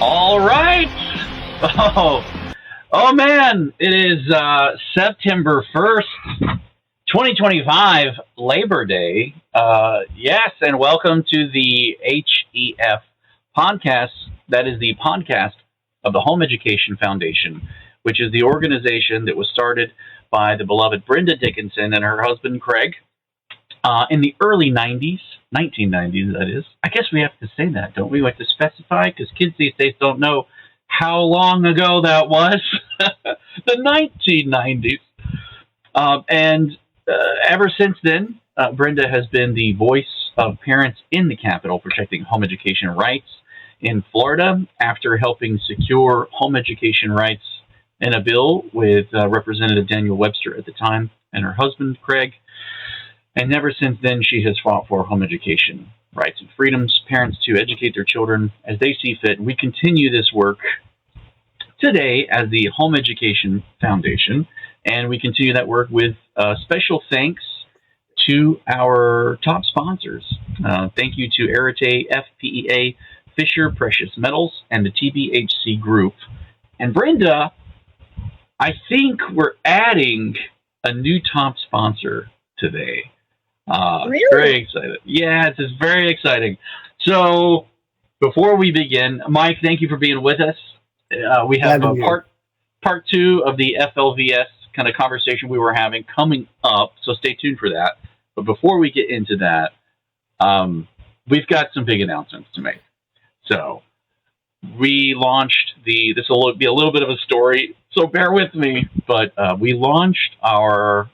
All right. Oh, oh man, it is September 1st, 2025, Labor Day. Yes, and welcome to the HEF podcast. That is the podcast of the Home Education Foundation, which is the organization that was started by the beloved Brenda Dickinson and her husband Craig in the early 90s, 1990s, that is. I guess we have to say that, don't we? We have to specify because kids these days don't know how long ago that was. The 1990s. And ever since then, Brenda has been the voice of parents in the Capitol protecting home education rights in Florida after helping secure home education rights in a bill with Representative Daniel Webster at the time and her husband, Craig. And ever since then, she has fought for home education rights and freedoms, parents to educate their children as they see fit. And we continue this work today as the Home Education Foundation, and we continue that work with special thanks to our top sponsors. Thank you to Arete, FPEA, Fisher Precious Metals, and the TBHC Group. And Brenda, I think we're adding a new top sponsor today. Really? Very excited. Yeah, it's very exciting. So before we begin, Mike, thank you for being with us. We have part two of the FLVS kind of conversation we were having coming up, so stay tuned for that. But before we get into that, we've got some big announcements to make. So we launched this will be a little bit of a story, so bear with me, but we launched our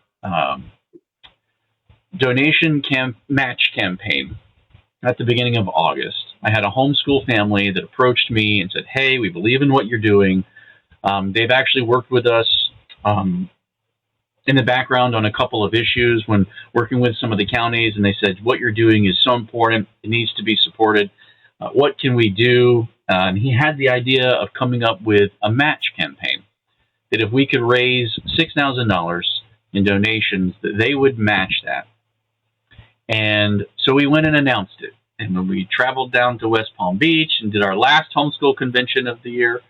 donation match campaign at the beginning of August. I had a homeschool family that approached me and said, hey, we believe in what you're doing. They've actually worked with us in the background on a couple of issues when working with some of the counties, and they said, what you're doing is so important. It needs to be supported. What can we do? And he had the idea of coming up with a match campaign, that if we could raise $6,000 in donations, that they would match that. And so we went and announced it. And when we traveled down to West Palm Beach and did our last homeschool convention of the year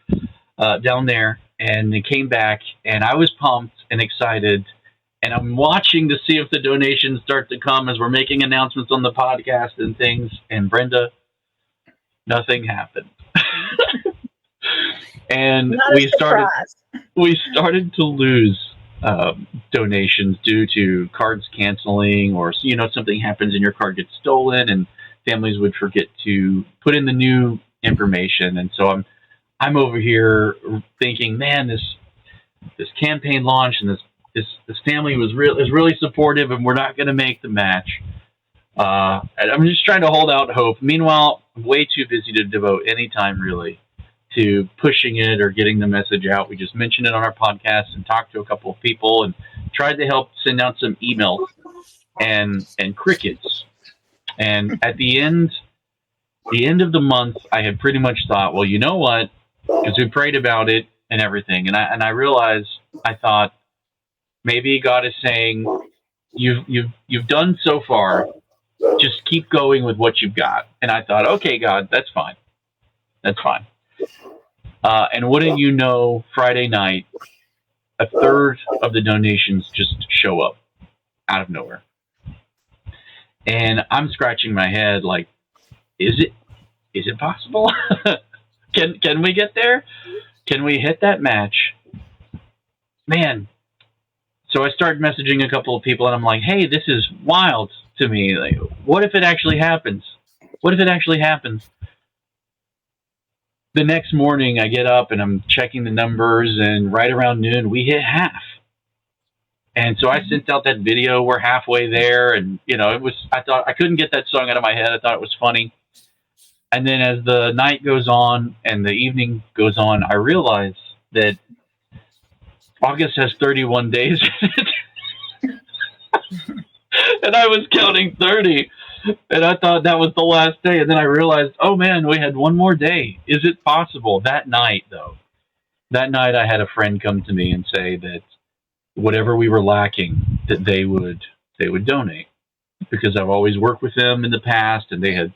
down there, and they came back, and I was pumped and excited. And I'm watching to see if the donations start to come as we're making announcements on the podcast and things. And Brenda, nothing happened. And we started to lose donations due to cards canceling, or something happens and your card gets stolen, and families would forget to put in the new information. And so I'm over here thinking, man, this campaign launched, and this family is really supportive, and we're not going to make the match. And I'm just trying to hold out hope. Meanwhile, I'm way too busy to devote any time really to pushing it or getting the message out. We just mentioned it on our podcast and talked to a couple of people and tried to help send out some emails and crickets. And at the end of the month, I had pretty much thought, well, you know what? Because we prayed about it and everything. And I realized, I thought, maybe God is saying, you've done so far, just keep going with what you've got. And I thought, okay, God, that's fine. That's fine. And wouldn't you know, Friday night, a third of the donations just show up out of nowhere. And I'm scratching my head like, is it possible? Can we get there? Can we hit that match? Man. So I started messaging a couple of people, and I'm like, hey, this is wild to me. Like, what if it actually happens? What if it actually happens? The next morning, I get up and I'm checking the numbers, and right around noon, we hit half. And so I sent out that video. We're halfway there, and I thought I couldn't get that song out of my head. I thought it was funny. And then as the night goes on and the evening goes on, I realize that August has 31 days in it. And I was counting 30. And I thought that was the last day. And then I realized, oh man, we had one more day. Is it possible? That night, I had a friend come to me and say that whatever we were lacking, that they would donate, because I've always worked with them in the past, and they had,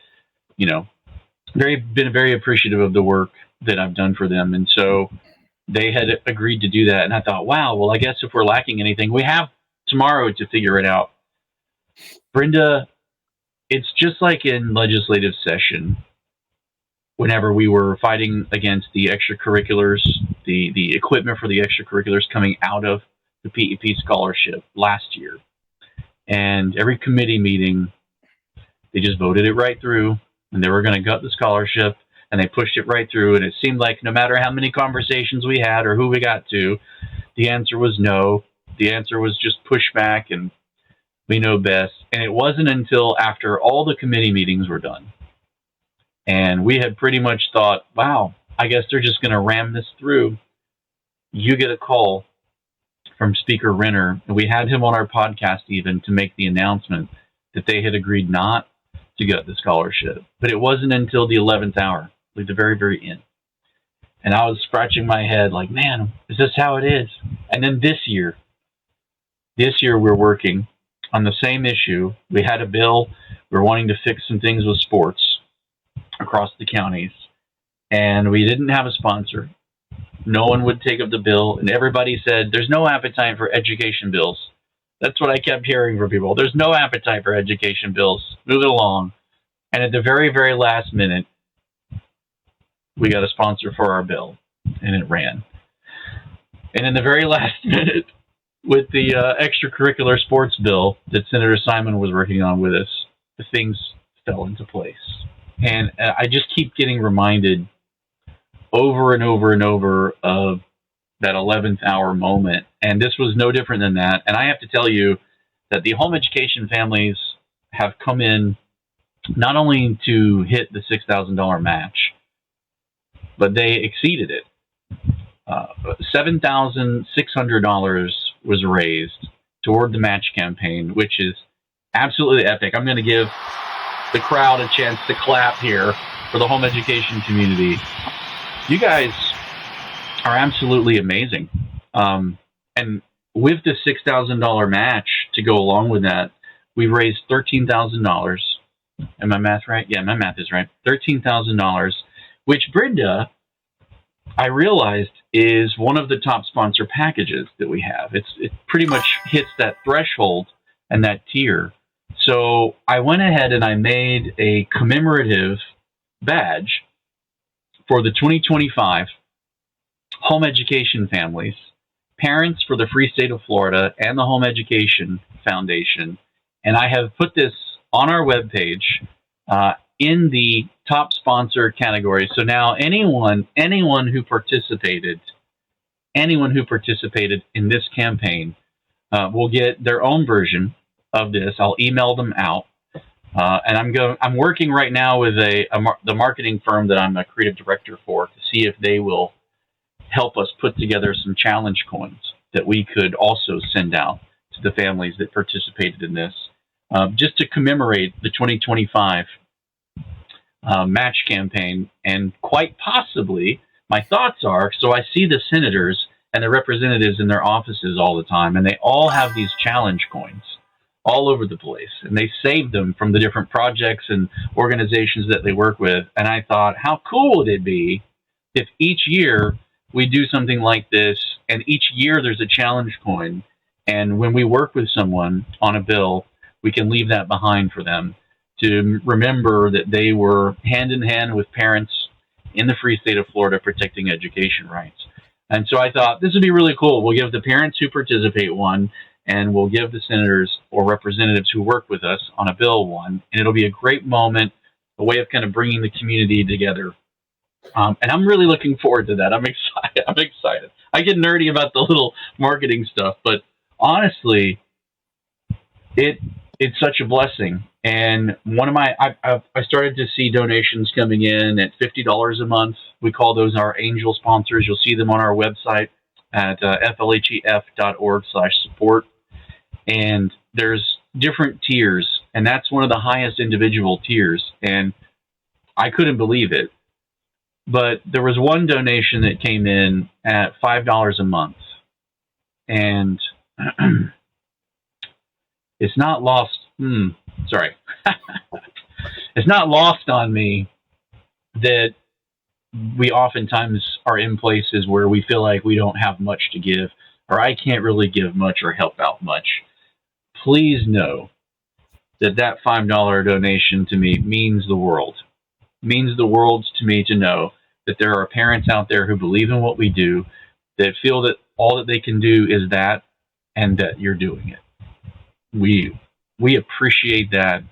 been very appreciative of the work that I've done for them. And so they had agreed to do that. And I thought, wow, well, I guess if we're lacking anything, we have tomorrow to figure it out. Brenda, it's just like in legislative session, whenever we were fighting against the extracurriculars, the equipment for the extracurriculars coming out of the PEP scholarship last year. And every committee meeting, they just voted it right through, and they were going to gut the scholarship, and they pushed it right through. And it seemed like no matter how many conversations we had or who we got to, the answer was no. The answer was just pushback, and we know best. And it wasn't until after all the committee meetings were done, and we had pretty much thought, wow, I guess they're just going to ram this through. You get a call from Speaker Renner, and we had him on our podcast even to make the announcement that they had agreed not to gut the scholarship. But it wasn't until the 11th hour, like the very, very end. And I was scratching my head like, man, is this how it is? And then this year we're working on the same issue. We had a bill. We were wanting to fix some things with sports across the counties, and we didn't have a sponsor. No one would take up the bill, and everybody said, there's no appetite for education bills. That's what I kept hearing from people. There's no appetite for education bills. Move it along. And at the very, very last minute, we got a sponsor for our bill, and it ran. And in the very last minute, with the extracurricular sports bill that Senator Simon was working on with us, the things fell into place. And I just keep getting reminded over and over and over of that 11th hour moment. And this was no different than that. And I have to tell you that the home education families have come in not only to hit the $6,000 match, but they exceeded it. $7,600 was raised toward the match campaign, which is absolutely epic. I'm going to give the crowd a chance to clap here for the home education community. You guys are absolutely amazing. And with the $6,000 match to go along with that, we raised $13,000. Am my math right? Yeah, my math is right. $13,000, which Brenda, I realized, is one of the top sponsor packages that we have. It pretty much hits that threshold and that tier. So I went ahead and I made a commemorative badge for the 2025 home education families, parents for the free state of Florida, and the Home Education Foundation. And I have put this on our webpage in the top sponsor category. So now anyone who participated in this campaign will get their own version of this. I'll email them out. And I'm working right now with the marketing firm that I'm a creative director for to see if they will help us put together some challenge coins that we could also send out to the families that participated in this, just to commemorate the 2025 match campaign. And quite possibly, my thoughts are, so I see the senators and the representatives in their offices all the time, and they all have these challenge coins all over the place, and they save them from the different projects and organizations that they work with. And I thought, how cool would it be if each year we do something like this, and each year there's a challenge coin, and when we work with someone on a bill, we can leave that behind for them to remember that they were hand in hand with parents in the free state of Florida protecting education rights. And so I thought this would be really cool. We'll give the parents who participate one, and we'll give the senators or representatives who work with us on a bill one, and it'll be a great moment, a way of kind of bringing the community together. And I'm really looking forward to that. I'm excited. I get nerdy about the little marketing stuff, but honestly, it's such a blessing. And I started to see donations coming in at $50 a month. We call those our angel sponsors. You'll see them on our website at flhef.org/support. And there's different tiers, and that's one of the highest individual tiers. And I couldn't believe it. But there was one donation that came in at $5 a month. And it's not lost. It's not lost on me that we oftentimes are in places where we feel like we don't have much to give, or I can't really give much or help out much. Please know that that $5 donation to me means the world. Means the world to me to know that there are parents out there who believe in what we do, that feel that all that they can do is that, and that you're doing it. We appreciate that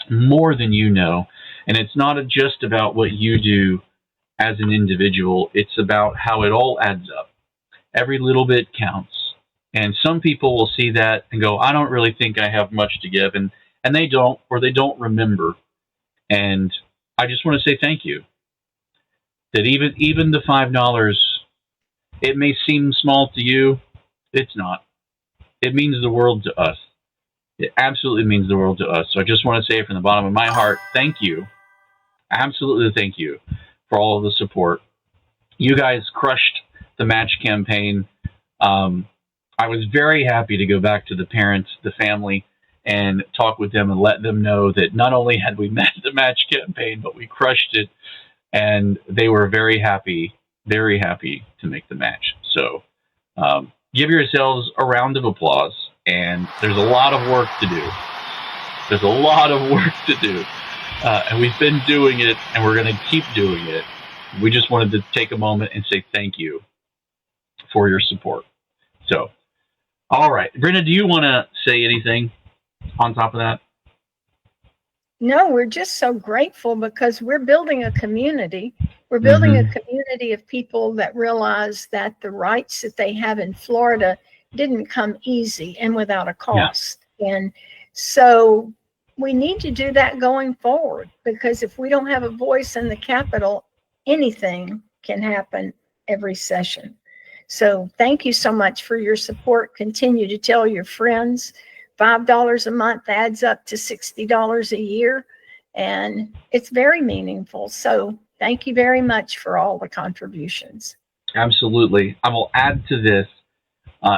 more than you know. And it's not just about what you do as an individual. It's about how it all adds up. Every little bit counts. And some people will see that and go, I don't really think I have much to give. And they don't, or they don't remember. And I just want to say thank you. That even the $5, it may seem small to you. It's not. It means the world to us. It absolutely means the world to us. So I just want to say from the bottom of my heart, thank you. Absolutely thank you for all of the support. You guys crushed the match campaign. I was very happy to go back to the parents, the family, and talk with them and let them know that not only had we met the match campaign, but we crushed it. And they were very happy to make the match. So give yourselves a round of applause. And there's a lot of work to do. There's a lot of work to do. And we've been doing it, and we're going to keep doing it. We just wanted to take a moment and say thank you for your support. So, all right. Brenda, do you want to say anything on top of that? No, we're just so grateful because we're building a community. We're building a community of people that realize that the rights that they have in Florida didn't come easy and without a cost. Yeah. And so we need to do that going forward, because if we don't have a voice in the Capitol, anything can happen every session. So thank you so much for your support. Continue to tell your friends. $5 a month adds up to $60 a year, and it's very meaningful. So thank you very much for all the contributions. Absolutely. I will add to this.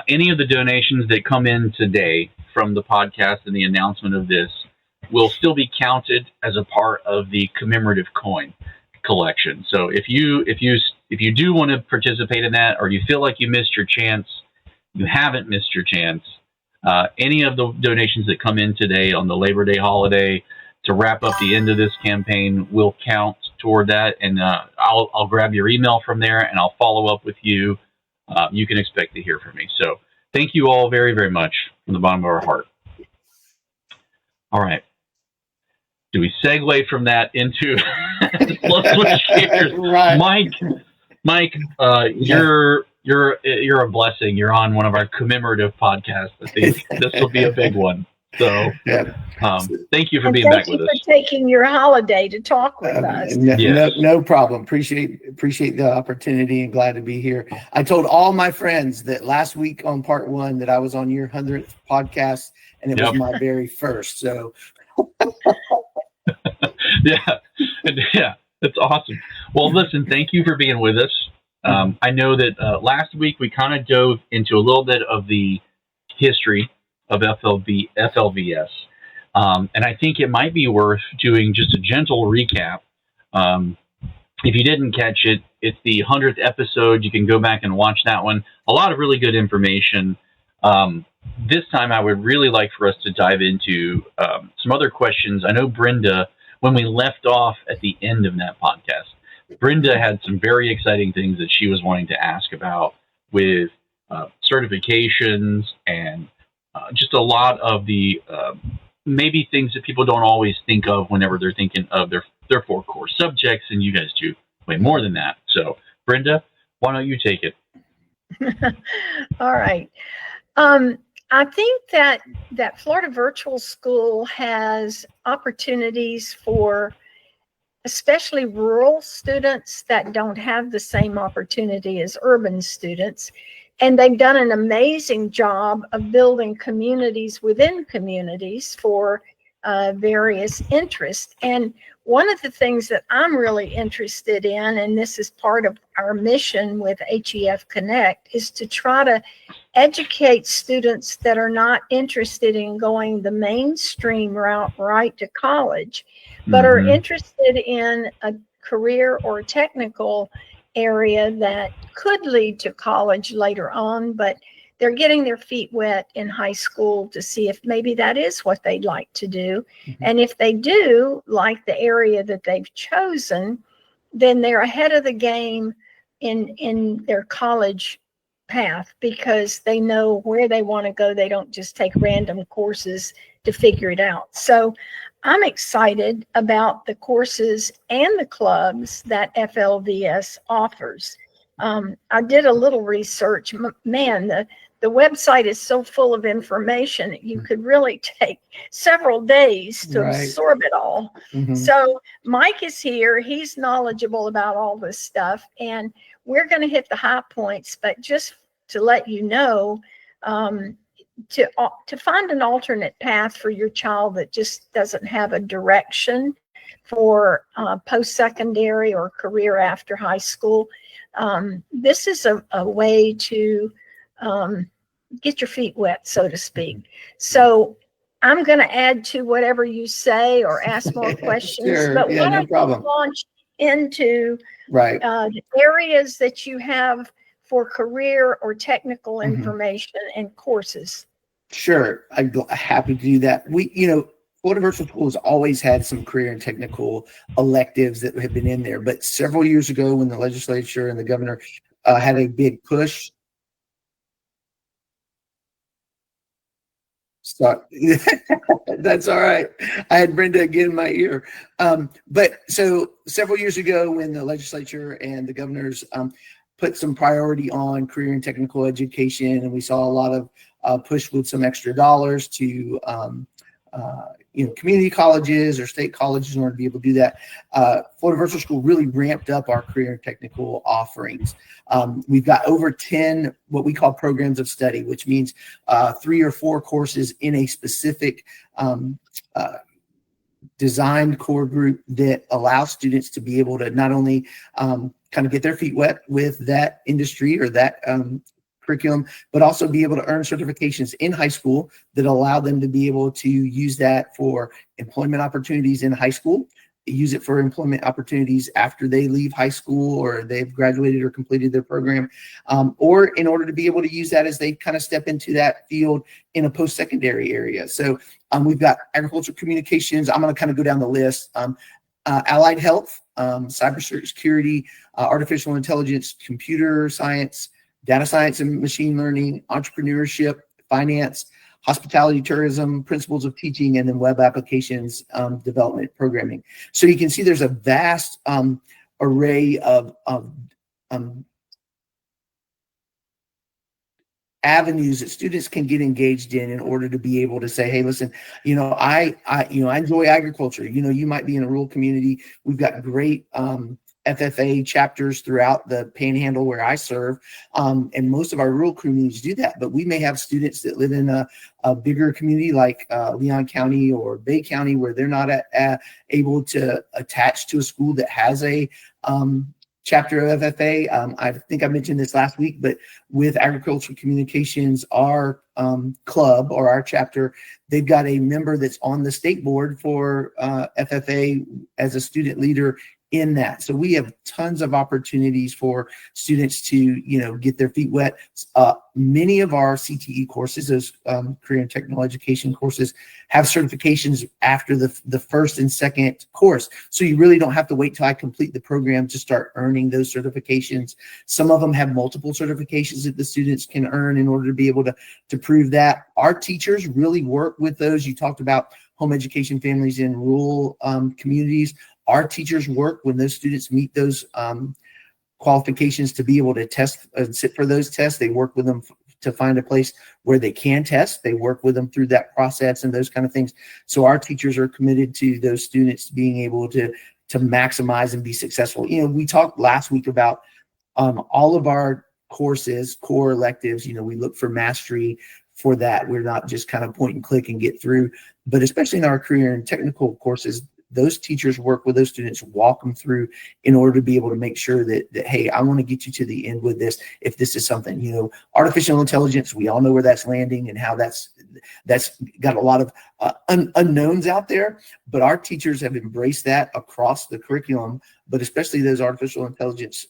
Any of the donations that come in today from the podcast and the announcement of this will still be counted as a part of the commemorative coin collection. So if you do want to participate in that, or you feel like you missed your chance, you haven't missed your chance. Any of the donations that come in today on the Labor Day holiday to wrap up the end of this campaign will count toward that. And I'll grab your email from there and I'll follow up with you. You can expect to hear from me. So thank you all very, very much from the bottom of our heart. All right. Do we segue from that into let's switch gears? Right. Mike, you're a blessing. You're on one of our commemorative podcasts. I think this will be a big one. So thank you for being back with us. Thank you for taking your holiday to talk with us. No problem. Appreciate the opportunity and glad to be here. I told all my friends that last week on part 1 that I was on your 100th podcast, and it was my very first. So yeah, that's awesome. Well, listen, thank you for being with us. I know that last week we kind of dove into a little bit of the history of FLVS. And I think it might be worth doing just a gentle recap. If you didn't catch it, it's the 100th episode. You can go back and watch that one. A lot of really good information. This time I would really like for us to dive into some other questions. I know Brenda, when we left off at the end of that podcast, Brenda had some very exciting things that she was wanting to ask about with certifications and just a lot of the maybe things that people don't always think of whenever they're thinking of their 4 core subjects, and you guys do way more than that. So, Brenda, why don't you take it? All right. I think that Florida Virtual School has opportunities for especially rural students that don't have the same opportunity as urban students. And they've done an amazing job of building communities within communities for various interests. And one of the things that I'm really interested in, and this is part of our mission with HEF Connect, is to try to educate students that are not interested in going the mainstream route right to college, but are interested in career or technical area that could lead to college later on, but they're getting their feet wet in high school to see if maybe that is what they'd like to do. Mm-hmm. And if they do like the area that they've chosen, then they're ahead of the game in their college path because they know where they want to go. They don't just take random courses to figure it out. So I'm excited about the courses and the clubs that FLVS offers. I did a little research. Man, the website is so full of information that you could really take several days to absorb it all. Mm-hmm. So Mike is here. He's knowledgeable about all this stuff, and we're going to hit the high points. But just to let you know, to find an alternate path for your child that just doesn't have a direction for post-secondary or career after high school, this is a way to get your feet wet, so to speak. So I'm going to add to whatever you say or ask more questions. Sure. But yeah, why no problem. don't you launch into the areas that you have for career or technical information and courses? Sure. I'm happy to do that. Florida Virtual School has always had some career and technical electives that have been in there. But several years ago, when the legislature and the governor had a big push. So that's all right. I had Brenda again in my ear. But so several years ago, when the legislature and the governors put some priority on career and technical education, and we saw a lot of push with some extra dollars to community colleges or state colleges in order to be able to do that. Florida Virtual School really ramped up our career and technical offerings. We've got over 10 what we call programs of study, which means 3 or 4 courses in a specific designed core group that allows students to be able to not only kind of get their feet wet with that industry or that curriculum, but also be able to earn certifications in high school that allow them to be able to use that for employment opportunities in high school, use it for employment opportunities after they leave high school or they've graduated or completed their program, or in order to be able to use that as they kind of step into that field in a post-secondary area. So we've got agricultural communications. I'm going to kind of go down the list. Allied health, cybersecurity, artificial intelligence, computer science, data science and machine learning, entrepreneurship, finance, hospitality, tourism, principles of teaching, and then web applications development programming. So you can see there's a vast array of avenues that students can get engaged in order to be able to say, hey, listen, I enjoy agriculture. You might be in a rural community. We've got great FFA chapters throughout the Panhandle where I serve, and most of our rural communities do that. But we may have students that live in a bigger community like Leon County or Bay County where they're not able to attach to a school that has a chapter of FFA. I think I mentioned this last week, but with Agricultural Communications, our club or our chapter, they've got a member that's on the state board for FFA as a student leader in that. So we have tons of opportunities for students to, get their feet wet. Many of our CTE courses, those career and technical education courses, have certifications after the first and second course. So you really don't have to wait till I complete the program to start earning those certifications. Some of them have multiple certifications that the students can earn in order to be able to prove that. Our teachers really work with those. You talked about home education families in rural communities. Our teachers work when those students meet those qualifications to be able to test and sit for those tests. They work with them to find a place where they can test. They work with them through that process and those kind of things. So our teachers are committed to those students being able to maximize and be successful. We talked last week about all of our courses, core electives. We look for mastery for that. We're not just kind of point and click and get through, but especially in our career and technical courses, those teachers work with those students, walk them through in order to be able to make sure that hey, I want to get you to the end with this. If this is something, artificial intelligence, we all know where that's landing and how that's got a lot of unknowns out there, but our teachers have embraced that across the curriculum, but especially those artificial intelligence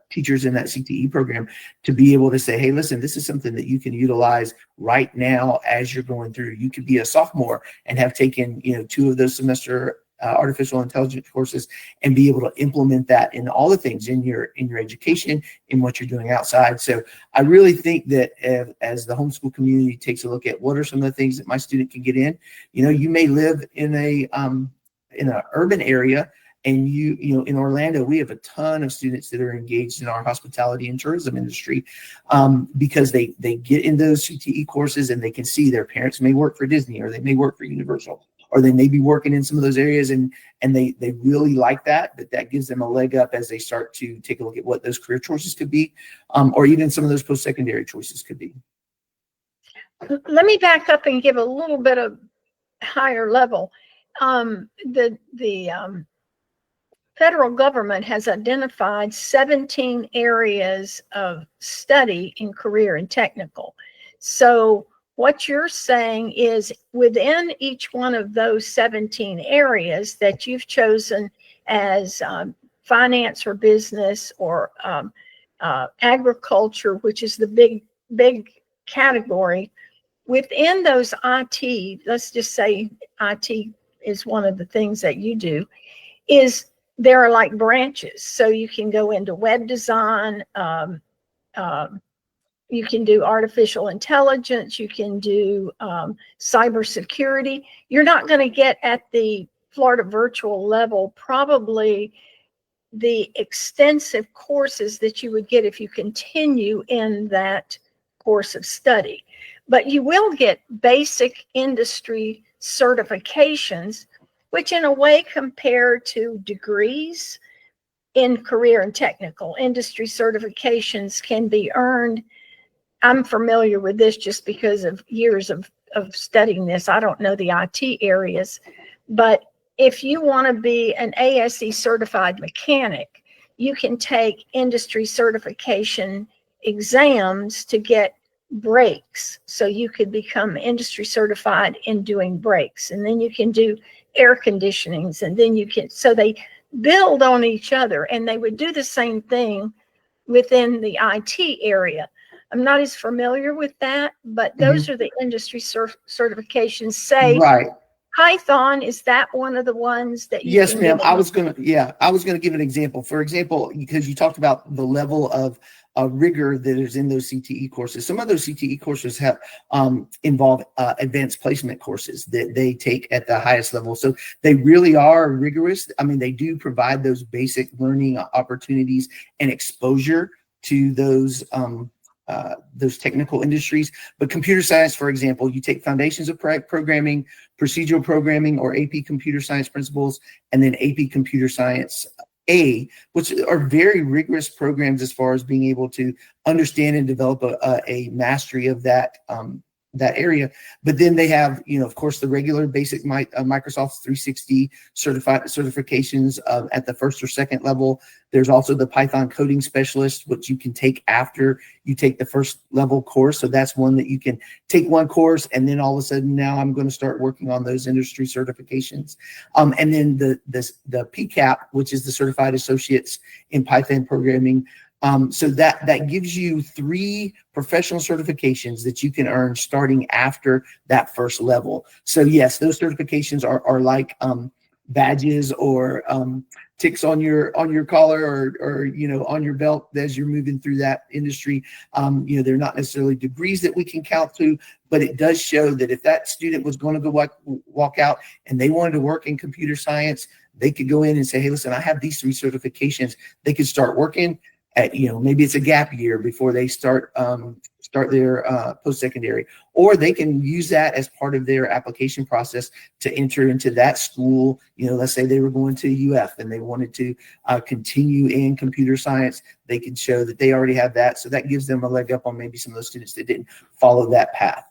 teachers in that CTE program, to be able to say, hey, listen, this is something that you can utilize right now as you're going through. You could be a sophomore and have taken 2 of those semester artificial intelligence courses and be able to implement that in all the things in your education, in what you're doing outside. So I really think that as the homeschool community takes a look at what are some of the things that my student can get in, you may live in an urban area. And in Orlando, we have a ton of students that are engaged in our hospitality and tourism industry because they get in those CTE courses and they can see their parents may work for Disney, or they may work for Universal, or they may be working in some of those areas, and they really like that. But that gives them a leg up as they start to take a look at what those career choices could be, or even some of those post-secondary choices could be. Let me back up and give a little bit of higher level. Federal government has identified 17 areas of study in career and technical. So what you're saying is within each one of those 17 areas that you've chosen as finance or business or agriculture, which is the big category, within those IT, let's just say IT is one of the things that you do, is there are like branches. So you can go into web design, you can do artificial intelligence, you can do cybersecurity. You're not going to get at the Florida virtual level probably the extensive courses that you would get if you continue in that course of study. But you will get basic industry certifications, which in a way compare to degrees in career and technical. Industry certifications can be earned. I'm familiar with this just because of years of studying this. I don't know the IT areas, but if you want to be an ASE certified mechanic, you can take industry certification exams to get brakes. So you could become industry certified in doing brakes, and then you can do air conditionings, and then you can, so they build on each other, and they would do the same thing within the IT area. I'm not as familiar with that, but those are the industry certifications. Say, right. Python, is that one of the ones that you Yes, ma'am. I was gonna give an example. For example, because you talked about the level of rigor that is in those CTE courses. Some of those CTE courses have involve advanced placement courses that they take at the highest level. So they really are rigorous. I mean, they do provide those basic learning opportunities and exposure to those technical industries. But computer science, for example, you take foundations of programming, procedural programming, or AP computer science principles, and then AP computer science A, which are very rigorous programs as far as being able to understand and develop a mastery of that area. But then they have, of course, the regular basic Microsoft 360 certifications at the first or second level. There's also the Python coding specialist, which you can take after you take the first level course. So that's one that you can take one course, and then all of a sudden now I'm going to start working on those industry certifications. And then the PCAP, which is the Certified Associates in Python Programming. So that gives you 3 professional certifications that you can earn starting after that first level. So yes, those certifications are like badges or ticks on your collar or on your belt as you're moving through that industry. They're not necessarily degrees that we can count to, but it does show that if that student was going to go walk out and they wanted to work in computer science, they could go in and say, hey, listen, I have these 3 certifications. They could start working at, maybe it's a gap year before they start their post-secondary, or they can use that as part of their application process to enter into that school. Let's say they were going to UF and they wanted to continue in computer science. They can show that they already have that. So that gives them a leg up on maybe some of those students that didn't follow that path.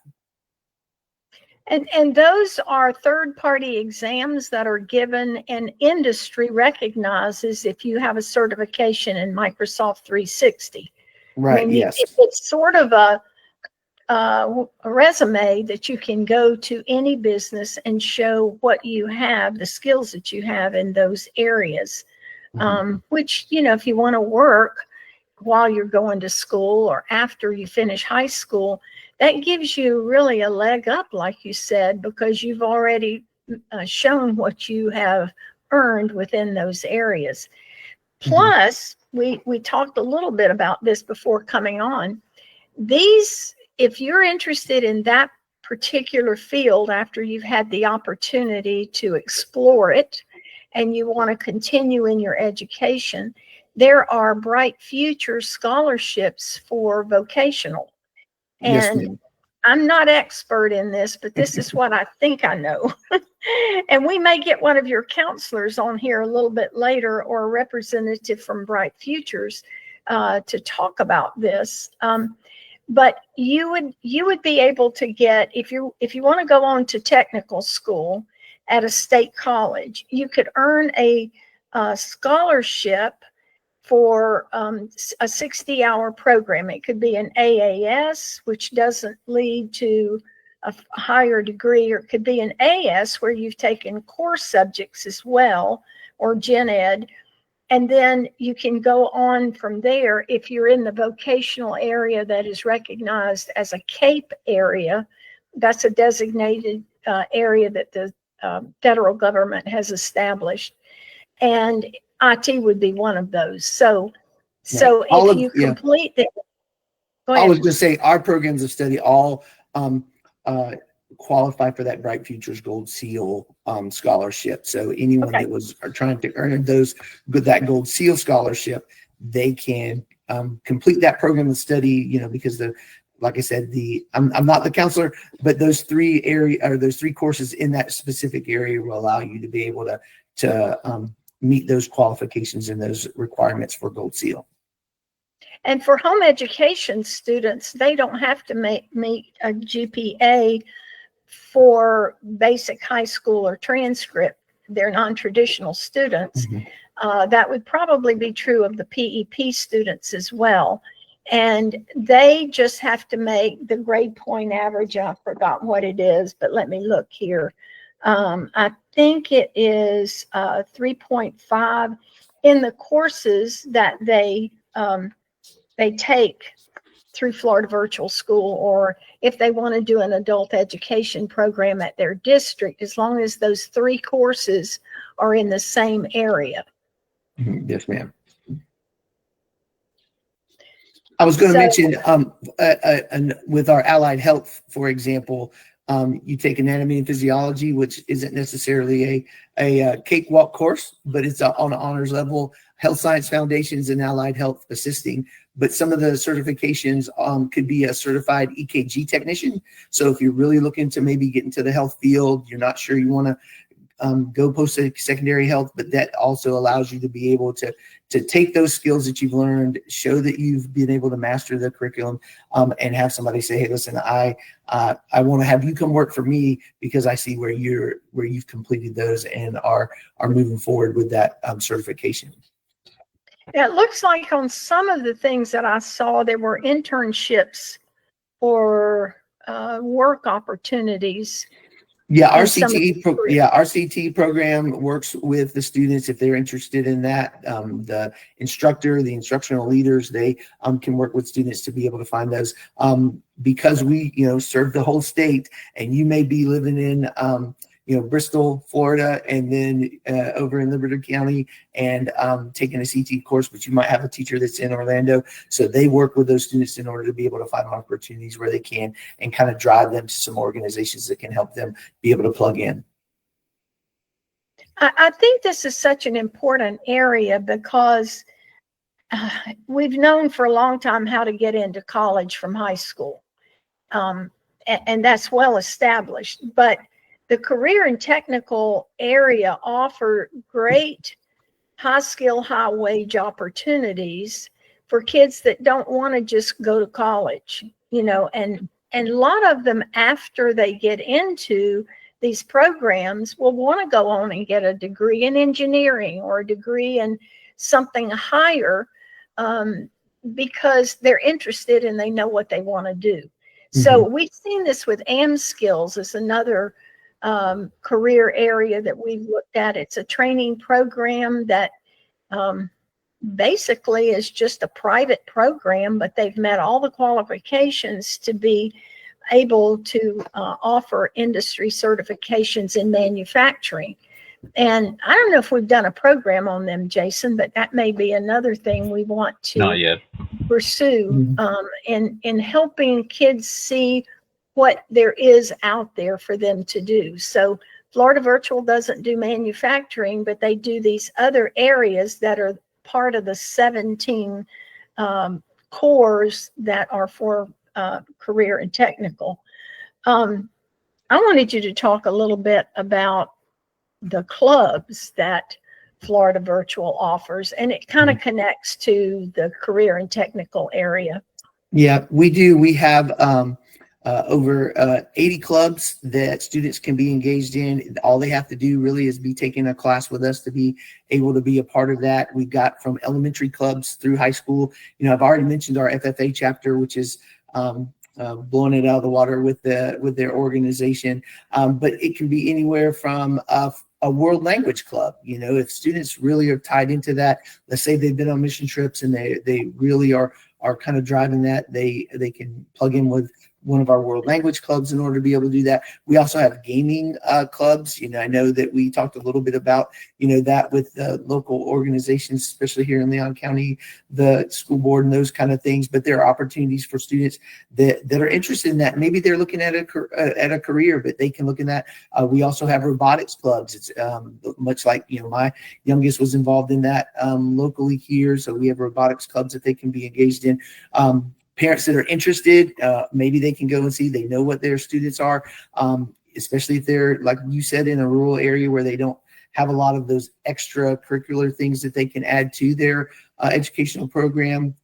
And those are third-party exams that are given, and industry recognizes if you have a certification in Microsoft 360. Right. I mean, Yes. it's sort of a resume that you can go to any business and show what you have, the skills that you have in those areas. Which, if you want to work while you're going to school or after you finish high school, that gives you really a leg up, like you said, because you've already shown what you have earned within those areas. Plus, we talked a little bit about this before coming on. If you're interested in that particular field after you've had the opportunity to explore it and you want to continue in your education, there are Bright Future scholarships for vocational. And Yes, I'm not expert in this, but this is what I think I know. And we may get one of your counselors on here a little bit later, or a representative from Bright Futures to talk about this. But you would be able to get, if you want to go on to technical school at a state college, you could earn a scholarship for a 60-hour program. It could be an AAS, which doesn't lead to a higher degree, or it could be an AS where you've taken core subjects as well, or gen ed. And then you can go on from there if you're in the vocational area that is recognized as a CAPE area. That's a designated area that the federal government has established. And IT would be one of those. So if you complete that, I was going to say our programs of study all qualify for that Bright Futures Gold Seal scholarship. So anyone that was trying to earn that Gold Seal scholarship, they can complete that program of study. Because like I said, I'm not the counselor, but those three courses in that specific area will allow you to be able to meet those qualifications and those requirements for Gold Seal. And for home education students, they don't have to meet a GPA for basic high school or transcript. They're non-traditional students. That would probably be true of the PEP students as well. And they just have to make the grade point average. I forgot what it is, but let me look here. I think it is 3.5 in the courses that they take through Florida Virtual School, or if they want to do an adult education program at their district, as long as those 3 courses are in the same area. Yes, ma'am. I was going to mention with our allied health, for example, you take anatomy and physiology, which isn't necessarily a cakewalk course, but it's on an honors level. Health Science Foundations and Allied Health Assisting. But some of the certifications could be a certified EKG technician. So if you're really looking to maybe get into the health field, you're not sure you want to go post-secondary health, but that also allows you to be able to take those skills that you've learned, show that you've been able to master the curriculum, and have somebody say, hey, listen, I want to have you come work for me because I see where you've completed those and are moving forward with that certification. Yeah, it looks like on some of the things that I saw, there were internships or work opportunities. Yeah, our CTE program works with the students if they're interested in that. The instructional leaders, they can work with students to be able to find those. Because we, serve the whole state, and you may be living in Bristol, Florida, and then over in Liberty County and taking a CT course, but you might have a teacher that's in Orlando. So they work with those students in order to be able to find opportunities where they can and kind of drive them to some organizations that can help them be able to plug in. I think this is such an important area because we've known for a long time how to get into college from high school. And that's well established. But the career and technical area offer great high skill, high wage opportunities for kids that don't want to just go to college, and a lot of them, after they get into these programs, will want to go on and get a degree in engineering or a degree in something higher, because they're interested and they know what they want to do. Mm-hmm. So we've seen this with AmSkills as another career area that we've looked at. It's a training program that basically is just a private program, but they've met all the qualifications to be able to offer industry certifications in manufacturing. And I don't know if we've done a program on them, Jason, but that may be another thing we want to Not yet. pursue, in helping kids see what there is out there for them to do. So Florida Virtual doesn't do manufacturing, but they do these other areas that are part of the 17 cores that are for career and technical. I wanted you to talk a little bit about the clubs that Florida Virtual offers, and it kind of connects to the career and technical area. Yeah, we do. We have over 80 clubs that students can be engaged in. All they have to do really is be taking a class with us to be able to be a part of that. We've got from elementary clubs through high school. You know, I've already mentioned our FFA chapter, which is blowing it out of the water with their organization. But it can be anywhere from a world language club. You know, if students really are tied into that, let's say they've been on mission trips and they really are kind of driving that, they can plug in with one of our world language clubs in order to be able to do that. We also have gaming clubs. You know, I know that we talked a little bit about, you know, that with the local organizations, especially here in Leon County, the school board and those kind of things. But there are opportunities for students that are interested in that. Maybe they're looking at a career, but they can look in that. We also have robotics clubs. It's much like, you know, my youngest was involved in that locally here. So we have robotics clubs that they can be engaged in. Parents that are interested, maybe they can go and see, they know what their students are, especially if they're, like you said, in a rural area where they don't have a lot of those extracurricular things that they can add to their educational program.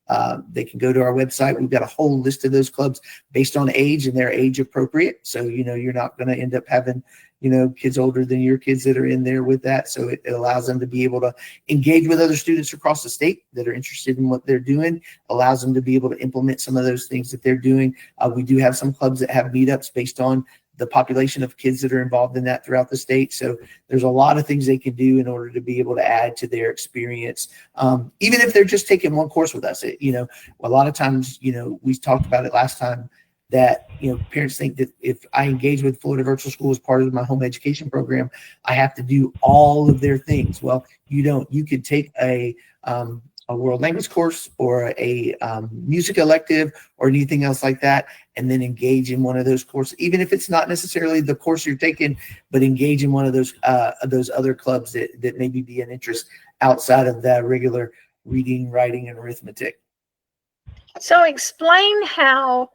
They can go to our website. We've got a whole list of those clubs based on age, and they're age appropriate. So, you know, you're not going to end up having, you know, kids older than your kids that are in there with that. So it allows them to be able to engage with other students across the state that are interested in what they're doing, allows them to be able to implement some of those things that they're doing. We do have some clubs that have meetups based on the population of kids that are involved in that throughout the state. So there's a lot of things they can do in order to be able to add to their experience. Even if they're just taking one course with us, you know, a lot of times, you know, we talked about it last time, that, you know, parents think that if I engage with Florida Virtual School as part of my home education program, I have to do all of their things. Well, you don't. You could take a world language course or a music elective or anything else like that, and then engage in one of those courses, even if it's not necessarily the course you're taking, but engage in one of those other clubs that maybe be an interest outside of that regular reading, writing, and arithmetic. So explain how,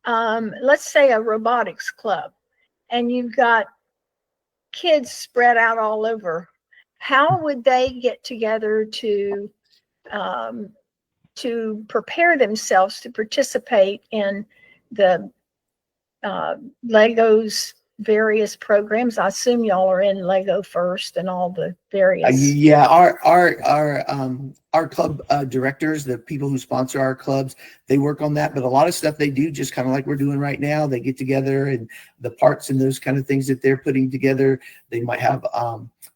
let's say a robotics club, and you've got kids spread out all over. How would they get together to prepare themselves to participate in the Lego's various programs? I assume y'all are in Lego First and all the various. Yeah, our club directors, the people who sponsor our clubs, they work on that. But a lot of stuff they do, just kind of like we're doing right now. They get together, and the parts and those kind of things that they're putting together, they might have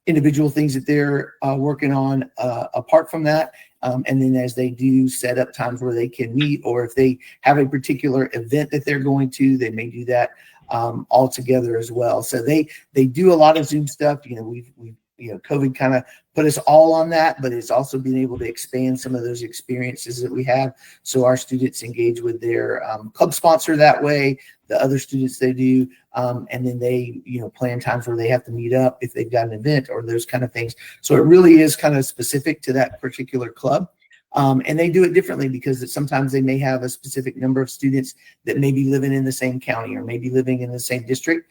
individual things that they're working on apart from that. And then as they do set up times where they can meet, or if they have a particular event that they're going to, they may do that all together as well. So they do a lot of Zoom stuff. You know, we've you know, COVID kind of put us all on that, but it's also been able to expand some of those experiences that we have. So our students engage with their club sponsor that way, the other students they do, and then they, you know, plan times where they have to meet up if they've got an event or those kind of things. So it really is kind of specific to that particular club. And they do it differently because sometimes they may have a specific number of students that may be living in the same county or maybe living in the same district.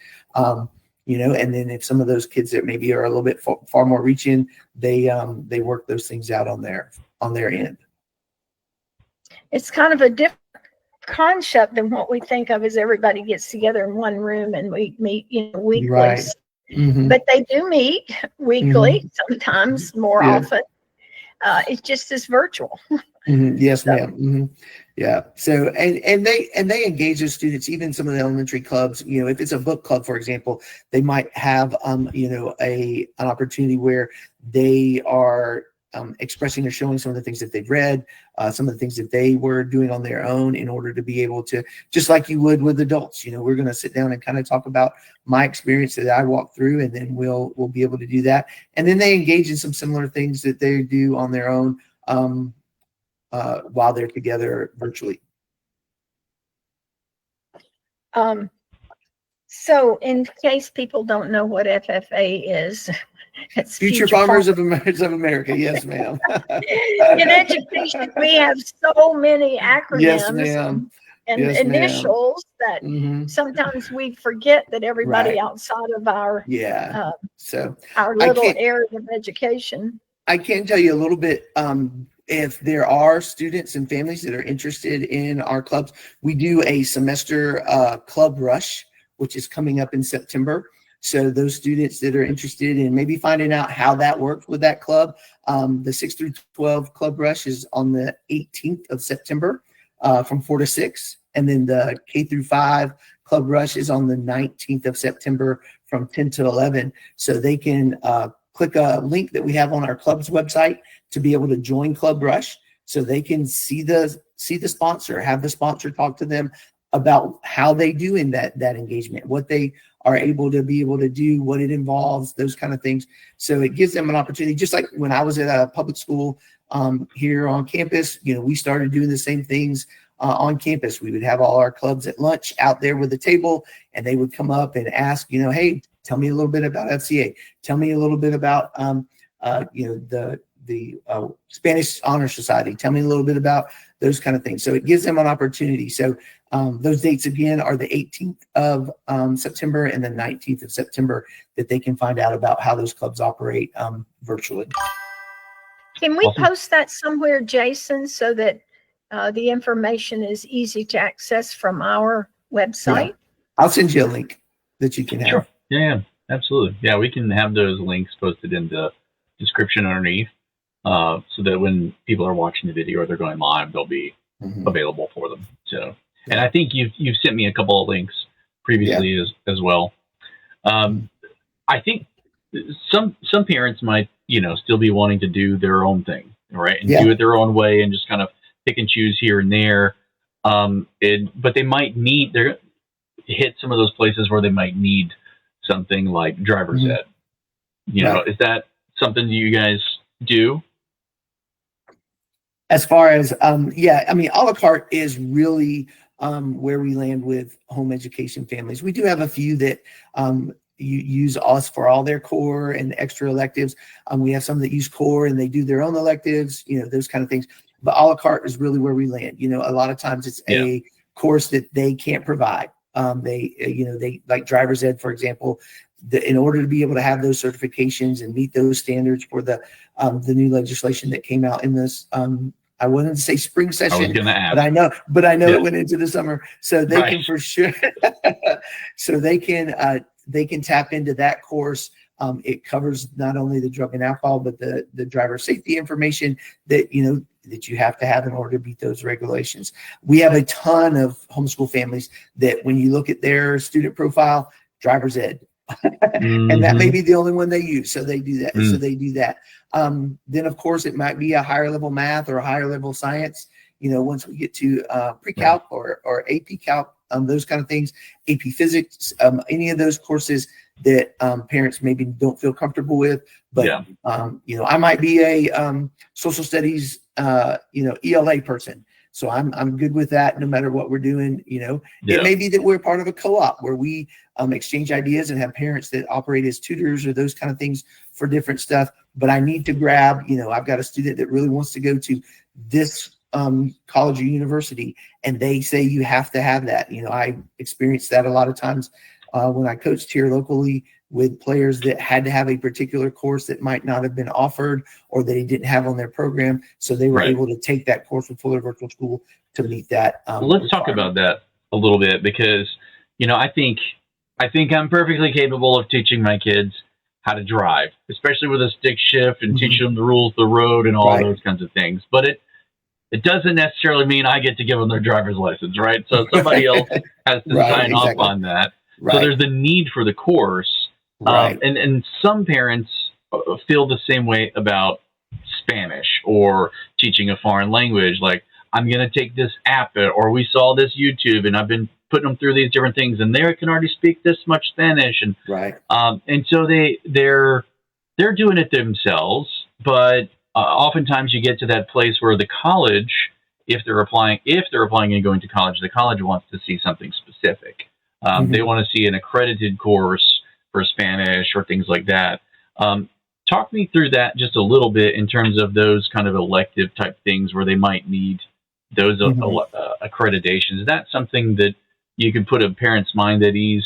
You know, and then if some of those kids that maybe are a little bit far more reaching, they work those things out on their end. It's kind of a different concept than what we think of as everybody gets together in one room and we meet, weekly. Right. Mm-hmm. But they do meet weekly, sometimes more often. It's just as virtual. Yes, ma'am. Mm-hmm. Yeah. So and they engage those students, even some of the elementary clubs. If it's a book club, for example, they might have an opportunity where they are expressing or showing some of the things that they've read, some of the things that they were doing on their own in order to be able to, just like you would with adults. We're going to sit down and kind of talk about my experience that I walked through, and then we'll be able to do that. And then they engage in some similar things that they do on their own while they're together virtually. So in case people don't know what FFA is, it's Future Farmers of America. Yes, ma'am. In education, we have so many acronyms. Yes, ma'am. And initials that sometimes we forget that everybody outside of our our little area of education. I can tell you a little bit. If there are students and families that are interested in our clubs, we do a semester club rush, which is coming up in September. So those students that are interested in maybe finding out how that works with that club, the 6 through 12 club rush is on the 18th of September from 4 to 6. And then the K through 5 club rush is on the 19th of September from 10 to 11. So they can click a link that we have on our club's website to be able to join Club Rush, so they can see the sponsor, have the sponsor talk to them about how they do in that engagement, what they are able to do, what it involves, those kind of things. So it gives them an opportunity, just like when I was at a public school here on campus, we started doing the same things on campus. We would have all our clubs at lunch out there with a table, and they would come up and ask, hey, tell me a little bit about FCA. Tell me a little bit about, the Spanish Honor Society. Tell me a little bit about those kind of things. So it gives them an opportunity. So those dates again are the 18th of September and the 19th of September that they can find out about how those clubs operate virtually. Can we post that somewhere, Jason, so that the information is easy to access from our website? Yeah. I'll send you a link that you can have. Sure. Yeah, absolutely. Yeah, we can have those links posted in the description underneath, so that when people are watching the video or they're going live, they'll be available for them. So, and I think you've sent me a couple of links previously as well. I think some parents might still be wanting to do their own thing, right, and do it their own way and just kind of pick and choose here and there. But they might hit some of those places where they might need something like driver's ed. Is that something you guys do? As far as a la carte is really where we land with home education families. We do have a few that use us for all their core and extra electives. We have some that use core and they do their own electives, those kind of things. But a la carte is really where we land. A lot of times it's a course that they can't provide. They like driver's ed, for example. In order to be able to have those certifications and meet those standards for the new legislation that came out in this, I wanted to say spring session, but I know it went into the summer, so they can for sure. So they can tap into that course. It covers not only the drug and alcohol, but the driver safety information that you have to have in order to meet those regulations. We have a ton of homeschool families that when you look at their student profile, driver's ed. And that may be the only one they use, so they do that. Then of course it might be a higher level math or a higher level science, once we get to pre-calc or AP calc, those kind of things, AP physics, any of those courses that parents maybe don't feel comfortable with. But I might be a social studies ELA person, so I'm good with that no matter what we're doing. It may be that we're part of a co-op where we exchange ideas and have parents that operate as tutors or those kind of things for different stuff. But I need to grab, I've got a student that really wants to go to this college or university, and they say you have to have that. I experienced that a lot of times when I coached here locally with players that had to have a particular course that might not have been offered or they didn't have on their program. So they were able to take that course with Florida Virtual School to meet that. Let's talk about that a little bit, because, I think I'm perfectly capable of teaching my kids how to drive, especially with a stick shift and teaching them the rules of the road and all those kinds of things. But it doesn't necessarily mean I get to give them their driver's license, right? So somebody else has to sign off on that. So there's the need for the course. And some parents feel the same way about Spanish or teaching a foreign language. Like, I'm going to take this app, or we saw this YouTube, and I've been putting them through these different things, and they can already speak this much Spanish. And and so they're doing it themselves. But oftentimes you get to that place where the college, if they're applying and going to college, the college wants to see something specific. They want to see an accredited course for Spanish or things like that. Talk me through that just a little bit in terms of those kind of elective type things where they might need those accreditations. Is that something that you can put a parent's mind at ease?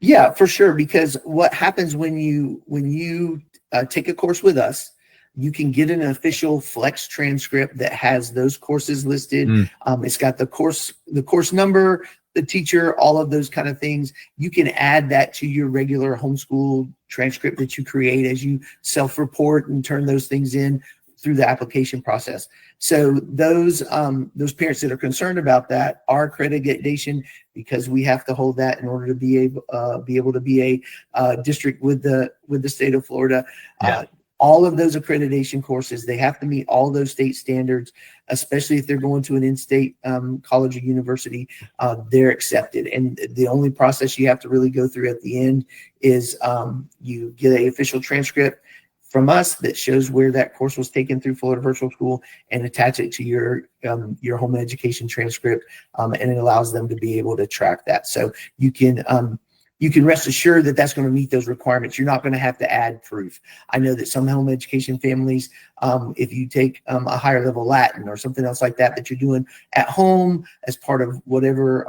Yeah, for sure. Because what happens when you take a course with us, you can get an official Flex transcript that has those courses listed. It's got the course number, the teacher, all of those kind of things. You can add that to your regular homeschool transcript that you create as you self-report and turn those things in through the application process. So those parents that are concerned about that, our accreditation, because we have to hold that in order to be able to be a district with the state of Florida. All of those accreditation courses, they have to meet all those state standards, especially if they're going to an in-state college or university. They're accepted. And the only process you have to really go through at the end is you get an official transcript from us that shows where that course was taken through Florida Virtual School, and attach it to your home education transcript, and it allows them to be able to track that. So you can rest assured that that's going to meet those requirements. You're not going to have to add proof. I know that some home education families, if you take a higher level Latin or something else like that you're doing at home as part of whatever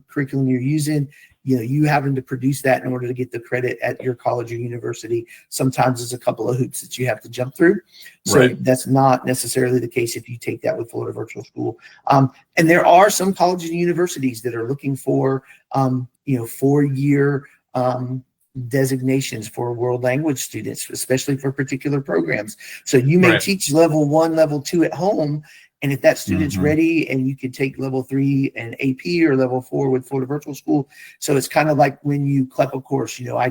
curriculum you're using, you having to produce that in order to get the credit at your college or university. Sometimes there's a couple of hoops that you have to jump through. So that's not necessarily the case if you take that with Florida Virtual School. And there are some colleges and universities that are looking for 4-year designations for world language students, especially for particular programs. So you may teach level 1, level 2 at home, and if that student's ready, and you can take level 3 and AP or level 4 with Florida Virtual School. So it's kind of like when you CLEP a course, I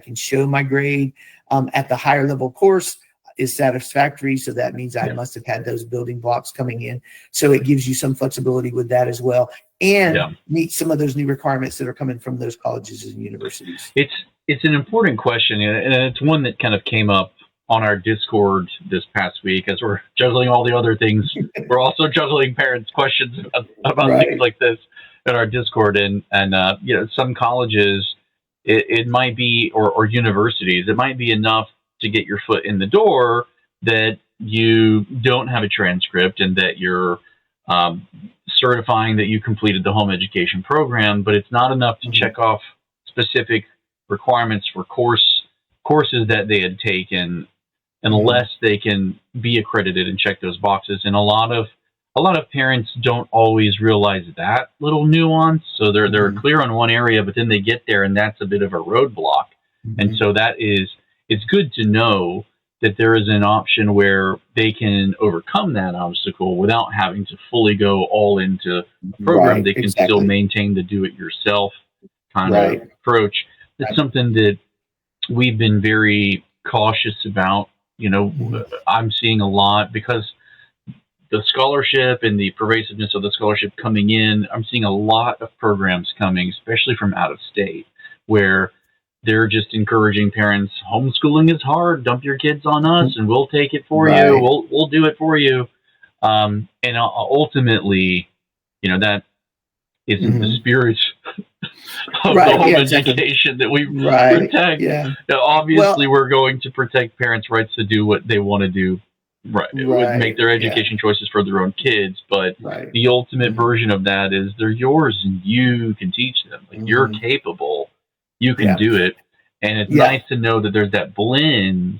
can show my grade at the higher level course is satisfactory. So that means I must have had those building blocks coming in. So it gives you some flexibility with that as well, and meet some of those new requirements that are coming from those colleges and universities. It's an important question, and it's one that kind of came up on our Discord this past week. As we're juggling all the other things, we're also juggling parents' questions about things like this in our Discord. And some colleges, it might be, or universities, it might be enough to get your foot in the door that you don't have a transcript and that you're certifying that you completed the home education program, but it's not enough to check off specific requirements for courses that they had taken, unless they can be accredited and check those boxes. And a lot of parents don't always realize that little nuance. So they're clear on one area, but then they get there and that's a bit of a roadblock. And so it's good to know that there is an option where they can overcome that obstacle without having to fully go all into a program. They can still maintain the do-it-yourself kind of approach. It's something that we've been very cautious about. I'm seeing a lot because the scholarship and the pervasiveness of the scholarship coming in, I'm seeing a lot of programs coming, especially from out of state, where they're just encouraging parents, homeschooling is hard, dump your kids on us and we'll take it for you. We'll do it for you. And ultimately, that isn't the spirit of the home education that we protect. Obviously, we're going to protect parents' rights to do what they want to do, make their education choices for their own kids. But the ultimate version of that is they're yours and you can teach them. Like, you're capable. You can do it. And it's nice to know that there's that blend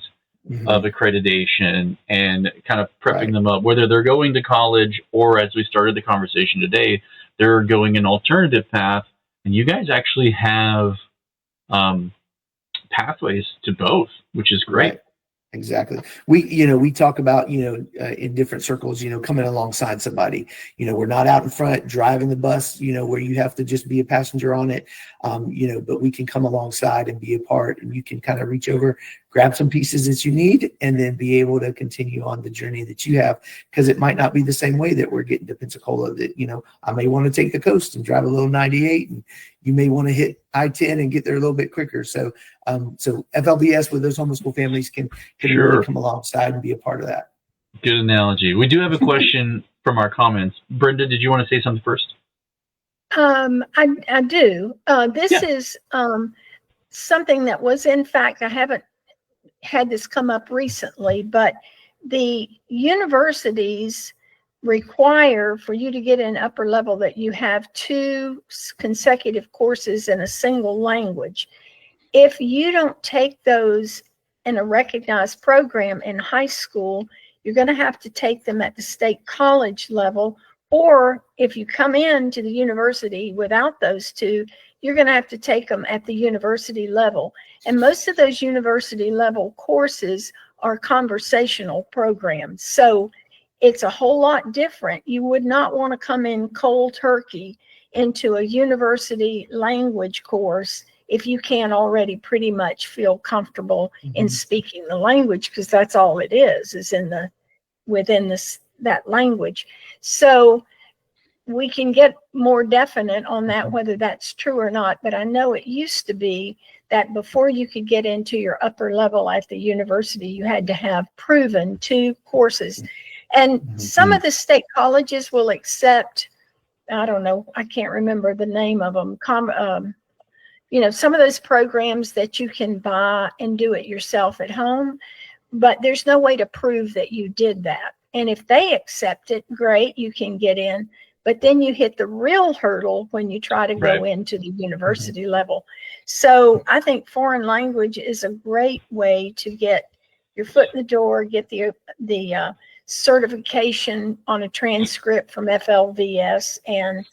of accreditation and kind of prepping them up, whether they're going to college or, as we started the conversation today, they're going an alternative path. And you guys actually have pathways to both, which is great. Right. Exactly. We talk about, in different circles, coming alongside somebody. We're not out in front driving the bus, where you have to just be a passenger on it. But we can come alongside and be a part, and you can kind of reach over, grab some pieces that you need, and then be able to continue on the journey that you have, because it might not be the same way that we're getting to Pensacola. That, I may want to take the coast and drive a little 98, and you may want to hit I-10 and get there a little bit quicker. So FLVS with those homeschool families can really come alongside and be a part of that. Good analogy. We do have a question from our comments. Brenda, did you want to say something first? I do. This is something that was, in fact, I haven't had this come up recently, but the universities require for you to get an upper level that you have 2 consecutive courses in a single language. If you don't take those in a recognized program in high school, you're going to have to take them at the state college level, or if you come into the university without those 2, you're going to have to take them at the university level. And most of those university level courses are conversational programs. So it's a whole lot different. You would not want to come in cold turkey into a university language course if you can't already pretty much feel comfortable in speaking the language, because that's all it is within that language. So we can get more definite on that, whether that's true or not. But I know it used to be that before you could get into your upper level at the university, you had to have proven 2 courses. And some of the state colleges will accept, I don't know, I can't remember the name of them, some of those programs that you can buy and do it yourself at home, but there's no way to prove that you did that. And if they accept it, great, you can get in. But then you hit the real hurdle when you try to go into the university level. So I think foreign language is a great way to get your foot in the door, get the certification on a transcript from FLVS, and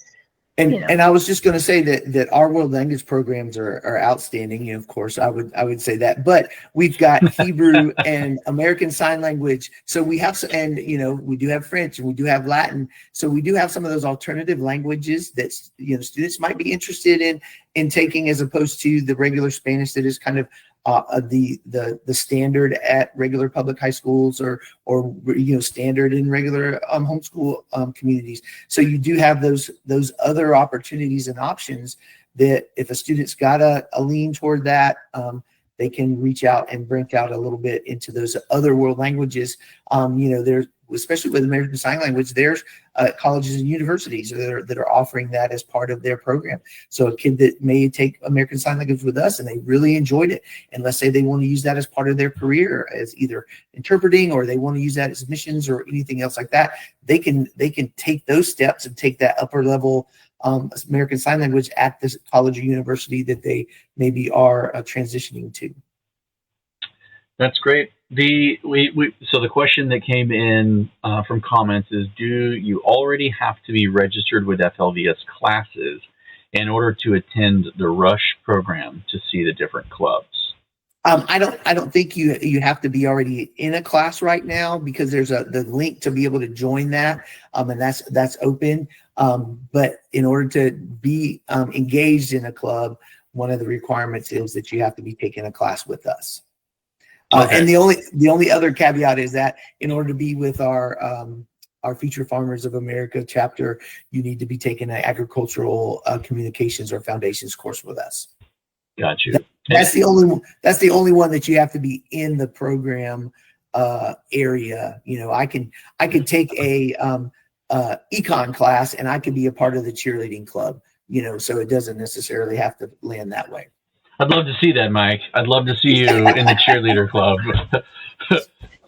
I was just going to say that our world language programs are outstanding. Of course, I would say that, but we've got Hebrew and American Sign Language. So we have, and we do have French and we do have Latin. So we do have some of those alternative languages that students might be interested in taking, as opposed to the regular Spanish that is kind of the standard at regular public high schools or standard in regular homeschool communities. So you do have those other opportunities and options that if a student's got a lean toward that, they can reach out and branch out a little bit into those other world languages. There's, especially with American Sign Language, there's colleges and universities that are offering that as part of their program. So a kid that may take American Sign Language with us and they really enjoyed it, and let's say they want to use that as part of their career as either interpreting, or they want to use that as missions or anything else like that, they can take those steps and take that upper level American Sign Language at this college or university that they maybe are transitioning to. That's great. So the question that came in from comments is, do you already have to be registered with FLVS classes in order to attend the Rush program to see the different clubs? I don't think you have to be already in a class right now, because there's the link to be able to join that, and that's open. But in order to be engaged in a club, one of the requirements is that you have to be taking a class with us. And the only other caveat is that in order to be with our Future Farmers of America chapter, you need to be taking an agricultural communications or foundations course with us. Got you. That's the only one that you have to be in the program area. I could take a econ class and I could be a part of the cheerleading club. So it doesn't necessarily have to land that way. I'd love to see that, Mike. I'd love to see you in the cheerleader club.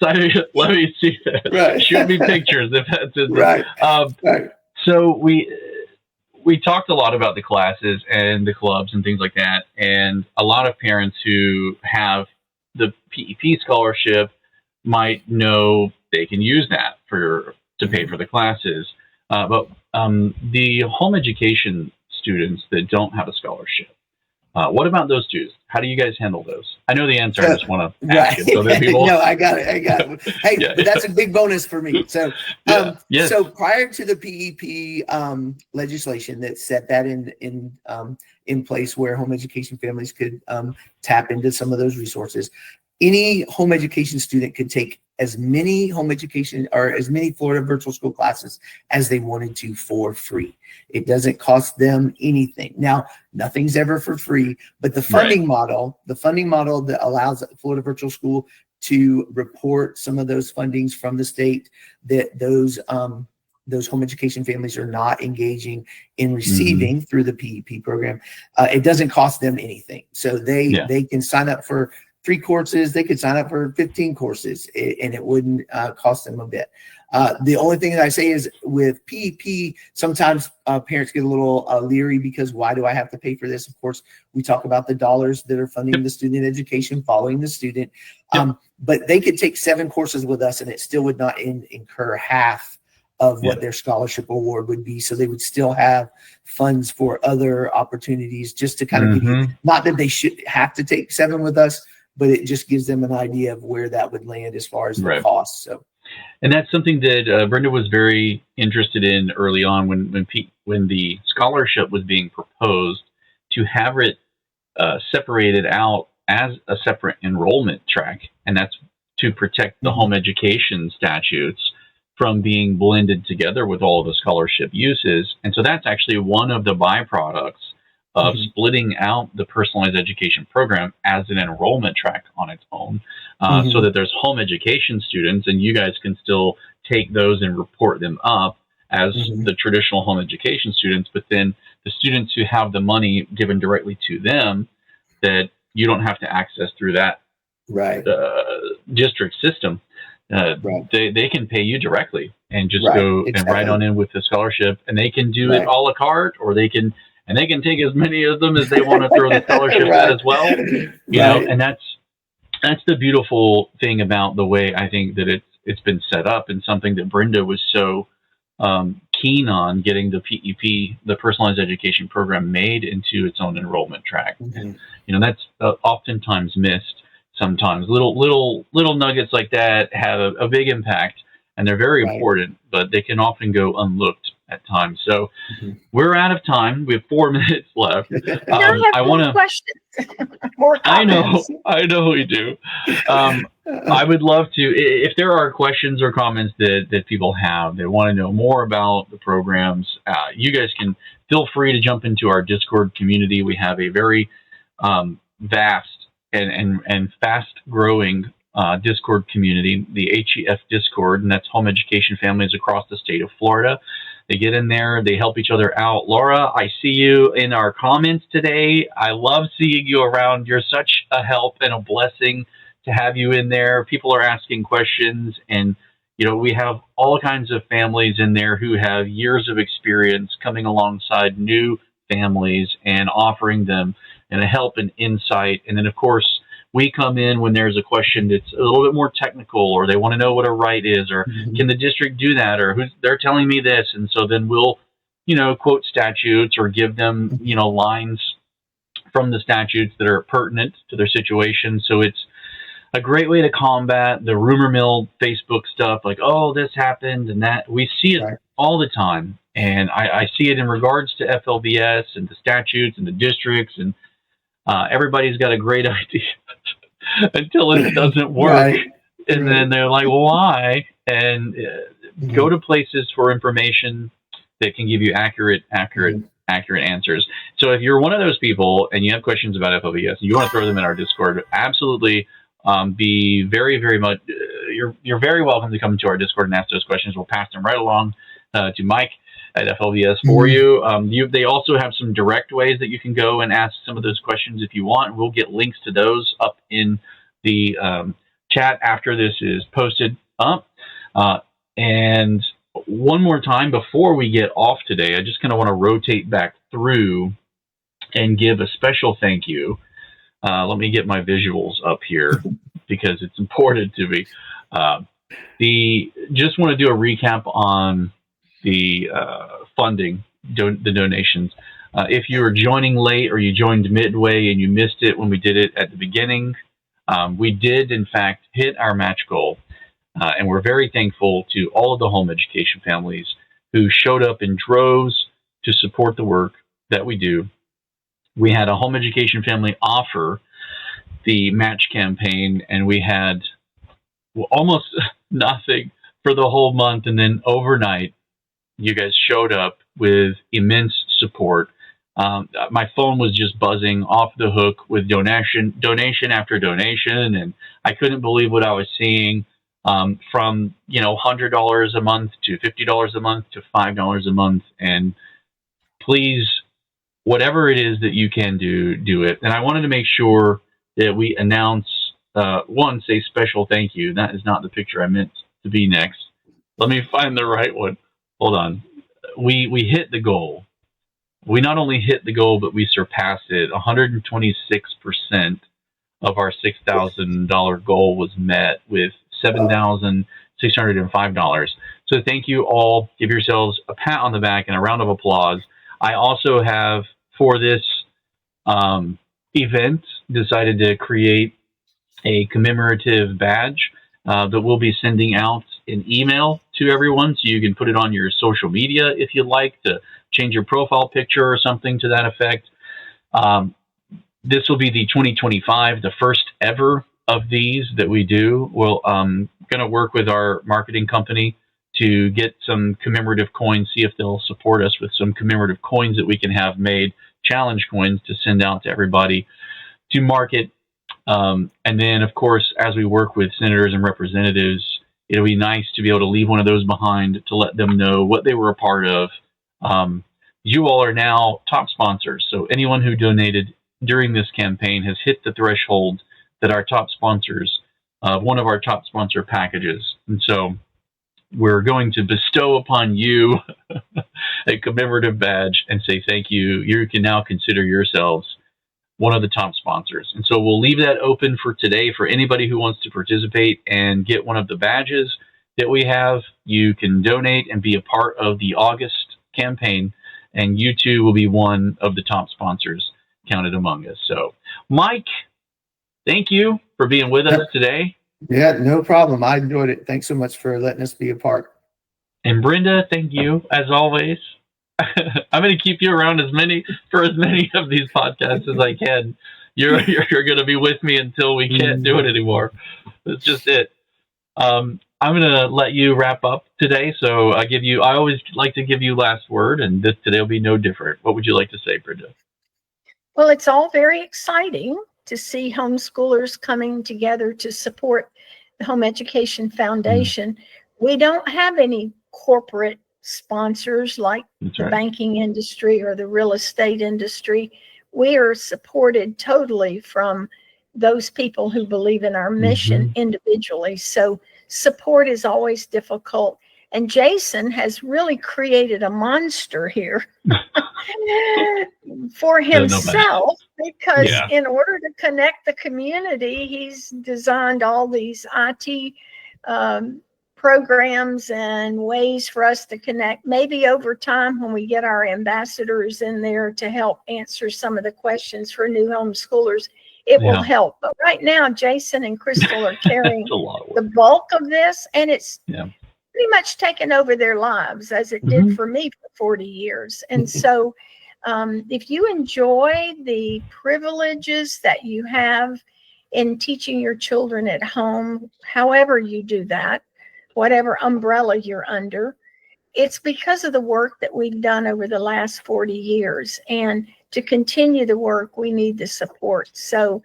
Let me see that. Right. Shoot me pictures if that's it. Right. Right. So we talked a lot about the classes and the clubs and things like that, and a lot of parents who have the PEP scholarship might know they can use that to pay for the classes. But the home education students that don't have a scholarship, what about those students? How do you guys handle those? I know the answer. I just want to ask it so that people. No, I got it. Hey, but that's a big bonus for me. So, yes. So prior to the PEP legislation that set that in place, where home education families could tap into some of those resources, any home education student could take as many home education or as many Florida virtual school classes as they wanted to for free. It doesn't cost them anything. Now, nothing's ever for free, but the funding model that allows Florida Virtual School to report some of those fundings from the state that those home education families are not engaging in receiving through the PEP program, it doesn't cost them anything. So they can sign up for 3 courses, they could sign up for 15 courses, and it wouldn't cost them a bit. The only thing that I say is with PEP, sometimes parents get a little leery because why do I have to pay for this? Of course, we talk about the dollars that are funding the student education, following the student. But they could take 7 courses with us and it still would not incur half of what their scholarship award would be. So they would still have funds for other opportunities, just to kind of give you, not that they should have to take 7 with us, but it just gives them an idea of where that would land as far as the cost. So, and that's something that Brenda was very interested in early on when the scholarship was being proposed, to have it separated out as a separate enrollment track, and that's to protect the home education statutes from being blended together with all of the scholarship uses. And so that's actually one of the byproducts of splitting out the personalized education program as an enrollment track on its own, so that there's home education students, and you guys can still take those and report them up as the traditional home education students, but then the students who have the money given directly to them that you don't have to access through that district system, they can pay you directly and just go and write on in with the scholarship, and they can do it a la carte, or they can take as many of them as they want to throw the scholarship at as well. You know, and that's the beautiful thing about the way I think that it's been set up, and something that Brenda was so keen on getting the PEP, the personalized education program, made into its own enrollment track. And, you know, that's oftentimes missed. Sometimes little nuggets like that have a big impact, and they're very important, but they can often go unlooked at times. So we're out of time. We have 4 minutes left. I want to questions. More comments. I know we do. I would love to, if there are questions or comments that people have, they want to know more about the programs, you guys can feel free to jump into our Discord community. We have a very vast and fast growing Discord community, the HEF Discord, and that's home education families across the state of Florida. They get in there, they help each other out. Laura, I see you in our comments today. I love seeing you around. You're such a help and a blessing to have you in there. People are asking questions, and you know, we have all kinds of families in there who have years of experience coming alongside new families and offering them and a help and insight. And then, of course, we come in when there's a question that's a little bit more technical, or they want to know what a right is, or can the district do that, or they're telling me this. And so then we'll, you know, quote statutes or give them, you know, lines from the statutes that are pertinent to their situation. So it's a great way to combat the rumor mill Facebook stuff, like, oh, this happened and that. We see it all the time. And I see it in regards to FLVS and the statutes and the districts, and everybody's got a great idea until it doesn't work. And then they're like, well, why? And go to places for information that can give you accurate answers. So if you're one of those people and you have questions about FLVS and you want to throw them in our Discord, absolutely be very, very much, you're very welcome to come into our Discord and ask those questions. We'll pass them right along to Mike at FLVS for you. They also have some direct ways that you can go and ask some of those questions if you want. We'll get links to those up in the chat after this is posted up. And one more time before we get off today, I just kind of want to rotate back through and give a special thank you. Let me get my visuals up here because it's important to me. Just want to do a recap on the funding, the donations. If you were joining late or you joined midway and you missed it when we did it at the beginning, we did, in fact, hit our match goal. And we're very thankful to all of the home education families who showed up in droves to support the work that we do. We had a home education family offer the match campaign, and we had almost nothing for the whole month. And then overnight, you guys showed up with immense support. My phone was just buzzing off the hook with donation after donation, and I couldn't believe what I was seeing. From $100 a month to $50 a month to $5 a month, and please, whatever it is that you can do it. And I wanted to make sure that we announce say special thank you. That is not the picture I meant to be next. Let me find the right one. Hold on. We hit the goal. We not only hit the goal, but we surpassed it. 126% of our $6,000 goal was met with $7,605. So thank you all. Give yourselves a pat on the back and a round of applause. I also have, for this event, decided to create a commemorative badge that we'll be sending out an email to everyone, so you can put it on your social media if you'd like to change your profile picture or something to that effect. This will be the 2025, the first ever of these that we do. We'll going to work with our marketing company to get some commemorative coins, see if they'll support us with some commemorative coins that we can have made, challenge coins to send out to everybody to market. And then, of course, as we work with senators and representatives, it'll be nice to be able to leave one of those behind to let them know what they were a part of. You all are now top sponsors. So anyone who donated during this campaign has hit the threshold that our top sponsors, one of our top sponsor packages. And so we're going to bestow upon you a commemorative badge and say thank you. You can now consider yourselves one of the top sponsors. And so we'll leave that open for today for anybody who wants to participate and get one of the badges that we have. You can donate and be a part of the August campaign, and you too will be one of the top sponsors counted among us. So, Mike, thank you for being with us today. Yeah, no problem. I enjoyed it. Thanks so much for letting us be a part. And Brenda, thank you as always. I'm going to keep you around as many of these podcasts as I can. You're going to be with me until we can't do it anymore. That's just it. I'm going to let you wrap up today. So I always like to give you last word, and today will be no different. What would you like to say, Brenda? Well, it's all very exciting to see homeschoolers coming together to support the Home Education Foundation. We don't have any corporate sponsors like the banking industry or the real estate industry. We are supported totally from those people who believe in our mission individually. So support is always difficult. And Jason has really created a monster here for himself because in order to connect the community, he's designed all these IT programs and ways for us to connect. Maybe over time, when we get our ambassadors in there to help answer some of the questions for new homeschoolers, it will help. But right now, Jason and Crystal are carrying the bulk of this, and it's pretty much taken over their lives as it did for me for 40 years. And so if you enjoy the privileges that you have in teaching your children at home, however you do that, whatever umbrella you're under, it's because of the work that we've done over the last 40 years. And to continue the work, we need the support. So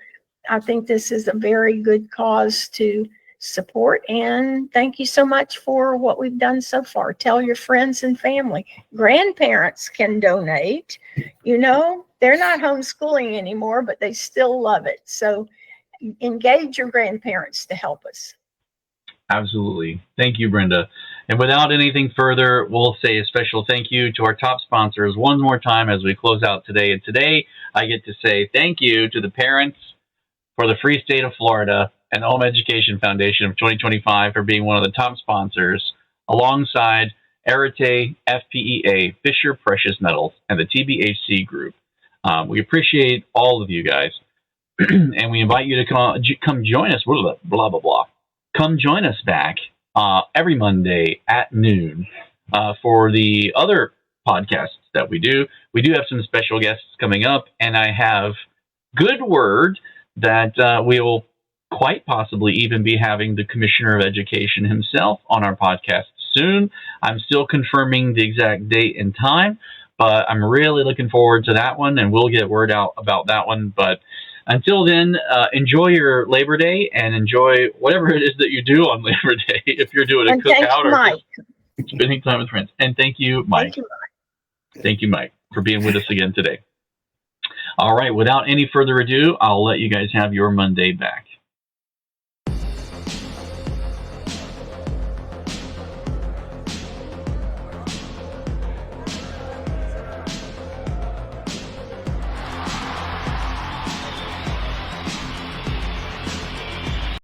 I think this is a very good cause to support. And thank you so much for what we've done so far. Tell your friends and family. Grandparents can donate. You know, they're not homeschooling anymore, but they still love it. So engage your grandparents to help us. Absolutely. Thank you, Brenda. And without anything further, we'll say a special thank you to our top sponsors one more time as we close out today. And today, I get to say thank you to the parents for the free state of Florida and the Home Education Foundation of 2025 for being one of the top sponsors, alongside Arete, FPEA, Fisher Precious Metals, and the TBHC Group. We appreciate all of you guys, and we invite you to come join us. Blah, blah, blah, blah. Come join us back every Monday at noon for the other podcasts that we do. We do have some special guests coming up, and I have good word that we will quite possibly even be having the Commissioner of Education himself on our podcast soon. I'm still confirming the exact date and time, but I'm really looking forward to that one, and we'll get word out about that one. But until then, enjoy your Labor Day and enjoy whatever it is that you do on Labor Day, if you're doing a cookout or spending time with friends. And thank you, Mike. Thank you, Mike, for being with us again today. All right, without any further ado, I'll let you guys have your Monday back.